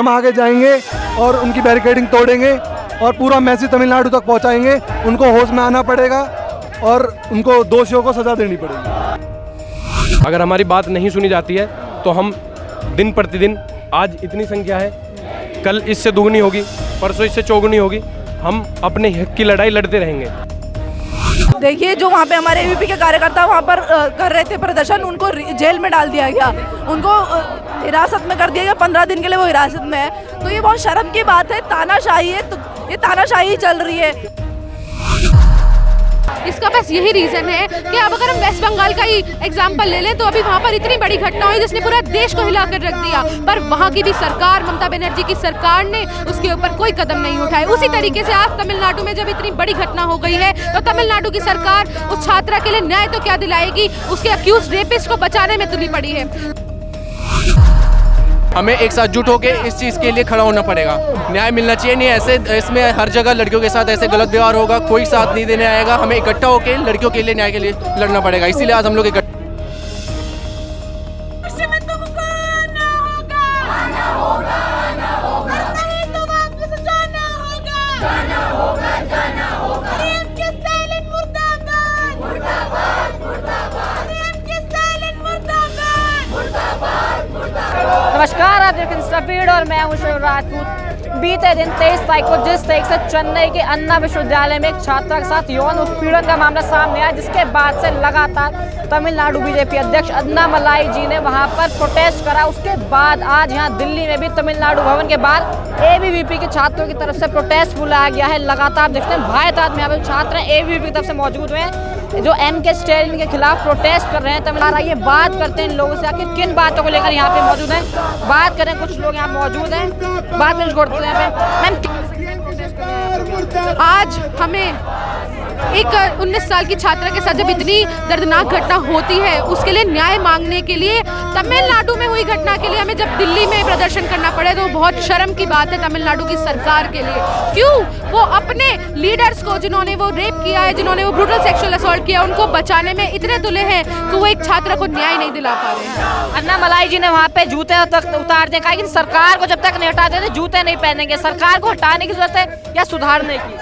हम आगे जाएंगे और उनकी बैरिकेडिंग तोड़ेंगे और पूरा मैसेज तमिलनाडु तक पहुंचाएंगे। उनको होश में आना पड़ेगा और उनको दोषियों को सज़ा देनी पड़ेगी। अगर हमारी बात नहीं सुनी जाती है तो हम दिन प्रतिदिन, आज इतनी संख्या है, कल इससे दुगनी होगी, परसों इससे चौगुनी होगी, हम अपने हक की लड़ाई लड़ते रहेंगे। देखिए, जो वहाँ पे हमारे एबीवीपी के कार्यकर्ता वहाँ पर कर रहे थे प्रदर्शन, उनको जेल में डाल दिया गया, उनको हिरासत में कर दिया गया, 15 दिन के लिए वो हिरासत में है। तो ये बहुत शर्म की बात है, तानाशाही है, तो ये तानाशाही चल रही है। इसका बस यही रीज़न है कि अब अगर हम वेस्ट बंगाल का ही एग्जाम्पल ले लें तो अभी वहाँ पर इतनी बड़ी घटना हुई जिसने पूरा देश को हिला कर रख दिया, पर वहाँ की भी सरकार, ममता बनर्जी की सरकार ने उसके ऊपर कोई कदम नहीं उठाए। उसी तरीके से आज तमिलनाडु में जब इतनी बड़ी घटना हो गई है तो तमिलनाडु की सरकार उस छात्रा के लिए न्याय तो क्या दिलाएगी, उसके अक्यूज रेपिस्ट को बचाने में तुली पड़ी है। हमें एक साथ जुट होकर इस चीज़ के लिए खड़ा होना पड़ेगा। न्याय मिलना चाहिए, नहीं ऐसे इसमें हर जगह लड़कियों के साथ ऐसे गलत व्यवहार होगा, कोई साथ नहीं देने आएगा। हमें इकट्ठा होकर लड़कियों के लिए न्याय के लिए लड़ना पड़ेगा। इसीलिए आज हम लोग इकट्ठा नमस्कार, आप देख रहे हैं इंस्टाफीड और मैं हूं शिव राजपूत। बीते दिन 23 तारीख को जिस तरीके से चेन्नई के अन्ना विश्वविद्यालय में एक छात्रा के साथ यौन उत्पीड़न का मामला सामने आया, जिसके बाद से लगातार तमिलनाडु बीजेपी अध्यक्ष अन्नामलाई जी ने वहां पर प्रोटेस्ट करा। उसके बाद आज यहां दिल्ली में भी तमिलनाडु भवन के बाहर एबीवीपी के छात्रों की तरफ से प्रोटेस्ट बुलाया गया है। लगातार देखते हैं भाई तादाद में यहाँ पे छात्र एबीवीपी की तरफ से मौजूद हुए हैं जो MK स्टैलिन के खिलाफ प्रोटेस्ट कर रहे हैं तमिलनाडु। आइए बात करते हैं इन लोगों से, आखिर किन बातों को लेकर यहाँ पे मौजूद हैं, बात करें। कुछ लोग यहाँ मौजूद हैं, बात करें छोड़ते हैं। आज हमें एक 19 साल की छात्रा के साथ जब इतनी दर्दनाक घटना होती है उसके लिए न्याय मांगने के लिए, तमिलनाडु में हुई घटना के लिए हमें जब दिल्ली में प्रदर्शन करना पड़े तो बहुत शर्म की बात है तमिलनाडु की सरकार के लिए। क्यों? वो अपने लीडर्स को, जिन्होंने वो रेप किया है, जिन्होंने वो ब्रूटल सेक्सुअल असॉल्ट किया, उनको बचाने में इतने तुले हैं कि वो एक छात्रा को न्याय नहीं दिला पा रहे हैं। अन्नामलाई जी ने वहाँ पे जूते तक उतार दिए, कहा कि सरकार को जब तक नहीं हटा देते जूते नहीं पहनेंगे। सरकार को हटाने की जरूरत है या सुधारने की?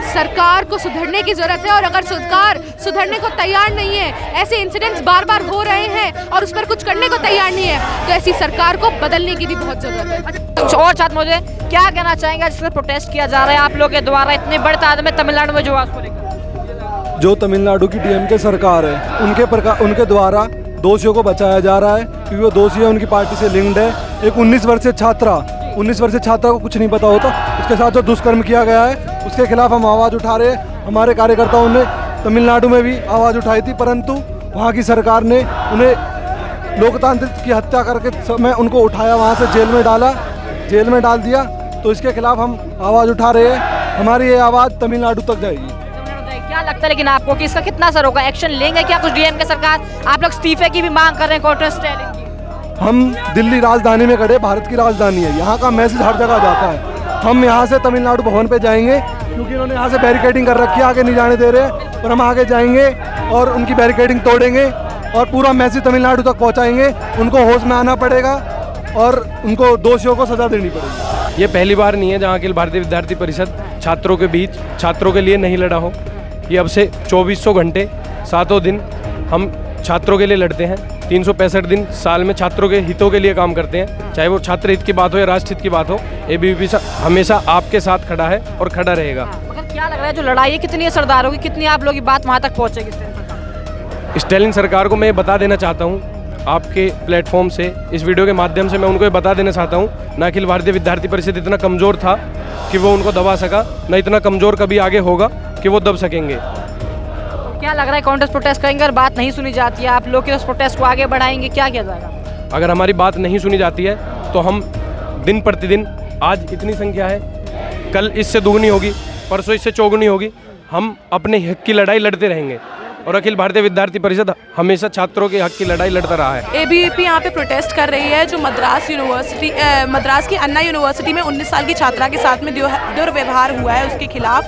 सरकार को सुधरने की जरूरत है, और अगर सरकार सुधरने को तैयार नहीं है, ऐसे इंसिडेंट्स बार बार हो रहे हैं और उस पर कुछ करने को तैयार नहीं है, तो ऐसी सरकार को बदलने की भी बहुत जरूरत है। और छात्र मुझे क्या कहना चाहेंगे जिसमें प्रोटेस्ट किया जा रहा है आप लोग के द्वारा इतनी बड़ी तादाद में तमिलनाडु में? जो तमिलनाडु की DMK सरकार है उनके द्वारा दोषियों को बचाया जा रहा है, क्योंकि वो दोषी है, उनकी पार्टी से लिंक्ड है। एक 19 वर्षीय छात्रा को कुछ नहीं पता होता, उसके साथ जो दुष्कर्म किया गया है उसके खिलाफ हम आवाज़ उठा रहे हैं। हमारे कार्यकर्ताओं ने तमिलनाडु में भी आवाज़ उठाई थी, परंतु वहाँ की सरकार ने उन्हें लोकतांत्रिक की हत्या करके समय उनको उठाया, वहाँ से जेल में डाल दिया। तो इसके खिलाफ हम आवाज़ उठा रहे हैं। हमारी ये आवाज़ तमिलनाडु तक जाएगी। क्या लगता है लेकिन आपको कि इसका कितना असर होगा? एक्शन लेंगे क्या कुछ DMK सरकार? आप लोग इस्तीफे की भी मांग कर रहे हैं कोर्ट स्टैलिन की। हम दिल्ली राजधानी में खड़े, भारत की राजधानी है, यहाँ का मैसेज हर जगह जाता है। हम यहाँ से तमिलनाडु भवन पे जाएंगे, क्योंकि इन्होंने यहाँ से बैरिकेडिंग कर रखी है, आगे नहीं जाने दे रहे हैं, पर हम आगे जाएंगे और उनकी बैरिकेडिंग तोड़ेंगे और पूरा मैसेज तमिलनाडु तक पहुँचाएंगे। उनको होश में आना पड़ेगा और उनको दोषियों को सज़ा देनी पड़ेगी। ये पहली बार नहीं है जहाँ अखिल भारतीय विद्यार्थी परिषद छात्रों के बीच, छात्रों के लिए नहीं लड़ा हो। ये अब से 2400 घंटे 7 दिन हम छात्रों के लिए लड़ते हैं। 365 दिन साल में छात्रों के हितों के लिए काम करते हैं, चाहे वो छात्र हित की बात हो या राष्ट्र हित की बात हो। एबीवीपी हमेशा आपके साथ खड़ा है और खड़ा रहेगा। मगर क्या लग रहा है जो लड़ाई है कितनी असरदार होगी, कितनी आप लोगों की बात वहाँ तक पहुँचेगी? स्टैलिन सरकार को मैं बता देना चाहता हूँ, आपके प्लेटफॉर्म से, इस वीडियो के माध्यम से मैं उनको ये बता देना चाहता हूँ, ना अखिल भारतीय विद्यार्थी परिषद इतना कमज़ोर था कि वो उनको दबा सका, न इतना कमज़ोर कभी आगे होगा कि वो दब सकेंगे। क्या लग रहा है काउंटर प्रोटेस्ट करेंगे? अगर बात नहीं सुनी जाती है आप लोग के उस प्रोटेस्ट को आगे बढ़ाएंगे, क्या किया जाएगा? अगर हमारी बात नहीं सुनी जाती है तो हम दिन प्रतिदिन, आज इतनी संख्या है, कल इससे दुगनी होगी, परसों इससे चौगुनी होगी, हम अपने हक की लड़ाई लड़ते रहेंगे। और अखिल भारतीय विद्यार्थी परिषद हमेशा छात्रों के हक की लड़ाई लड़ता रहा है। एबीवीपी यहाँ पे प्रोटेस्ट कर रही है जो मद्रास की अन्ना यूनिवर्सिटी में 19 साल की छात्रा के साथ में दुर्व्यवहार हुआ है उसके खिलाफ।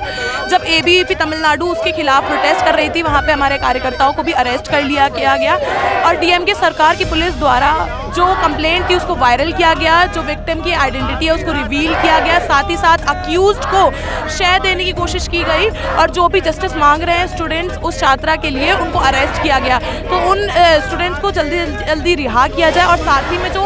जब एबीवीपी तमिलनाडु उसके खिलाफ प्रोटेस्ट कर रही थी वहाँ पे हमारे कार्यकर्ताओं को भी अरेस्ट कर लिया गया और डीएमके सरकार की पुलिस द्वारा जो कंप्लेंट थी उसको वायरल किया गया, जो विक्टिम की आइडेंटिटी है उसको रिवील किया गया, साथ ही साथ अक्यूज्ड को शय देने की कोशिश की गई और जो भी जस्टिस मांग रहे हैं स्टूडेंट्स उस छात्रा के लिए उनको अरेस्ट किया गया। तो उन स्टूडेंट्स को जल्दी रिहा किया जाए और साथ ही में जो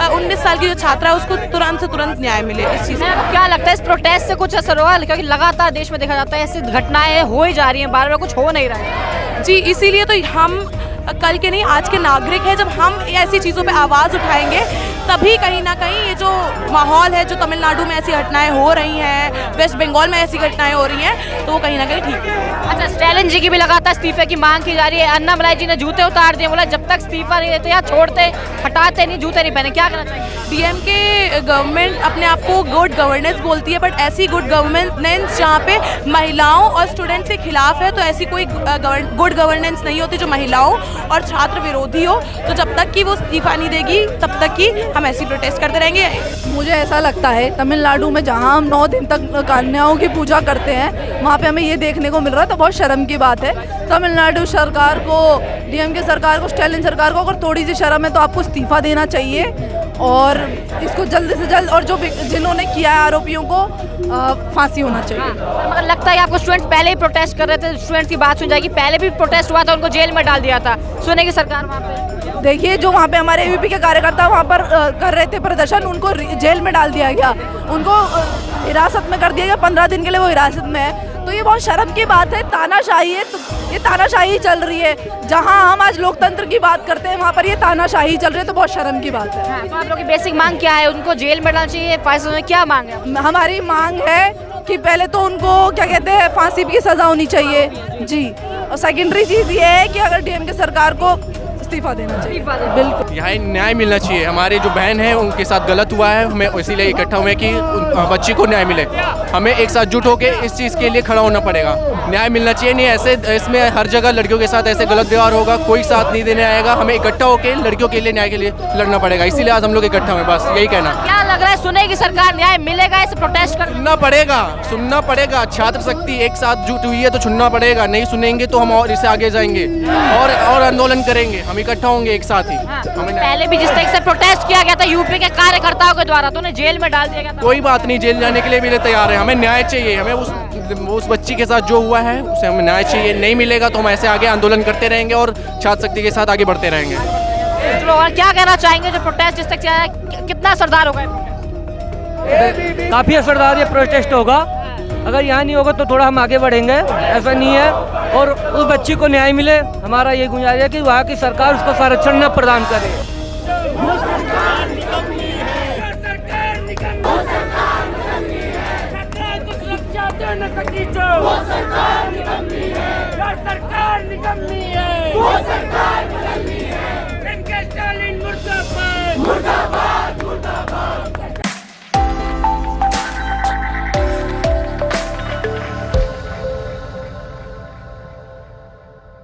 19 साल की जो छात्रा है उसको तुरंत से तुरंत न्याय मिले। इस चीज़ में क्या लगता है इस प्रोटेस्ट से कुछ असर होगा, क्योंकि लगातार देश में देखा जाता है ऐसी घटनाएं हो ही जा रही हैं, बार बार कुछ हो नहीं रहा है। जी, इसीलिए तो हम कल के नहीं आज के नागरिक हैं, जब हम ऐसी चीज़ों पे आवाज़ उठाएंगे तभी कहीं ना कहीं ये जो माहौल है, जो तमिलनाडु में ऐसी घटनाएं हो रही हैं, वेस्ट बंगाल में ऐसी घटनाएं हो रही हैं, तो वो कहीं ना कहीं ठीक है। अच्छा, स्टालिन जी की भी लगातार इस्तीफे की मांग की जा रही है। अन्नामलाई जी ने जूते उतार दिए, बोला जब तक इस्तीफा नहीं देते या छोड़ते हटाते नहीं जूते नहीं पहने, क्या करना चाहिए? डीएमके गवर्नमेंट अपने आप को गुड गवर्नेंस बोलती है, बट ऐसी गुड गवर्नेंस जहाँ पे महिलाओं और स्टूडेंट्स के खिलाफ है तो ऐसी कोई गुड गवर्नेंस नहीं होती जो महिलाओं और छात्र विरोधी हो। तो जब तक कि वो इस्तीफा नहीं देगी तब तक कि हम ऐसी प्रोटेस्ट करते रहेंगे। मुझे ऐसा लगता है तमिलनाडु में जहाँ हम 9 दिन तक कन्याओं की पूजा करते हैं वहाँ पे हमें ये देखने को मिल रहा है, तो बहुत शर्म की बात है। तमिलनाडु सरकार को, डीएमके सरकार को, स्टालिन सरकार को अगर थोड़ी सी शर्म है तो आपको इस्तीफा देना चाहिए और इसको जल्द से जल्द, और जो जिन्होंने किया है आरोपियों को फांसी होना चाहिए। मगर लगता है आपको स्टूडेंट्स पहले ही प्रोटेस्ट कर रहे थे, स्टूडेंट्स की बात सुन जाएगी, पहले भी प्रोटेस्ट हुआ था उनको जेल में डाल दिया था, सुनेगी सरकार वहाँ पे? देखिए, जो वहाँ पे हमारे एबीवीपी के कार्यकर्ता वहाँ पर कर रहे थे प्रदर्शन, उनको जेल में डाल दिया गया, उनको हिरासत में कर दिया गया, 15 दिन के लिए वो हिरासत में है। तो ये बहुत शर्म की बात है, तानाशाही है, तो ये तानाशाही चल रही है। जहाँ हम आज लोकतंत्र की बात करते हैं वहाँ पर ये तानाशाही चल रही है, तो बहुत शर्म की बात है। हाँ, तो आप लोग की बेसिक मांग क्या है? उनको जेल में डालना चाहिए, फांसी में क्या मांग है? हमारी मांग है कि पहले तो उनको क्या कहते हैं फांसी की सज़ा होनी चाहिए जी, और सेकेंडरी चीज़ ये है कि अगर डीएमके सरकार को इस्तीफा देना चाहिए। बिल्कुल, यहाँ न्याय मिलना चाहिए। हमारी जो बहन है उनके साथ गलत हुआ है, हमें इसीलिए इकट्ठा हुए कि बच्ची को न्याय मिले। हमें एक साथ जुट होकर इस चीज़ के लिए खड़ा होना पड़ेगा। न्याय मिलना चाहिए, नहीं ऐसे इसमें हर जगह लड़कियों के साथ ऐसे गलत व्यवहार होगा, कोई साथ नहीं देने आएगा। हमें इकट्ठा होकर लड़कियों के लिए न्याय के लिए लड़ना पड़ेगा, इसीलिए आज हम लोग इकट्ठा हुए, बस यही कहना। क्या लग रहा है, सुनेगी सरकार, न्याय मिलेगा? इसे प्रोटेस्ट कर सुनना पड़ेगा। छात्र शक्ति एक साथ जुट हुई है तो सुनना पड़ेगा, नहीं सुनेंगे तो हम और इससे आगे जाएंगे और आंदोलन करेंगे। हम इकट्ठा होंगे एक साथ ही। पहले भी जिस तरीके से प्रोटेस्ट किया गया था यूपी के कार्यकर्ताओं के द्वारा, तो उन्हें जेल में डाल दिया गया था। कोई बात नहीं, जेल जाने के लिए भी तैयार है। हमें न्याय चाहिए, हमें उस बच्ची के साथ जो हुआ है उसे हमें न्याय चाहिए। नहीं मिलेगा तो हम ऐसे आगे आंदोलन करते रहेंगे और छात्र शक्ति के साथ आगे बढ़ते रहेंगे। चलो, और क्या कहना चाहेंगे जो प्रोटेस्ट जिस तक चला है, कितना असरदार होगा? काफ़ी असरदार ये प्रोटेस्ट होगा। अगर यहाँ नहीं होगा तो थोड़ा हम आगे बढ़ेंगे, ऐसा नहीं है। और उस बच्ची को न्याय मिले, हमारा ये गुजारिश है कि वहाँ की सरकार उसको संरक्षण न प्रदान करे। वो सरकार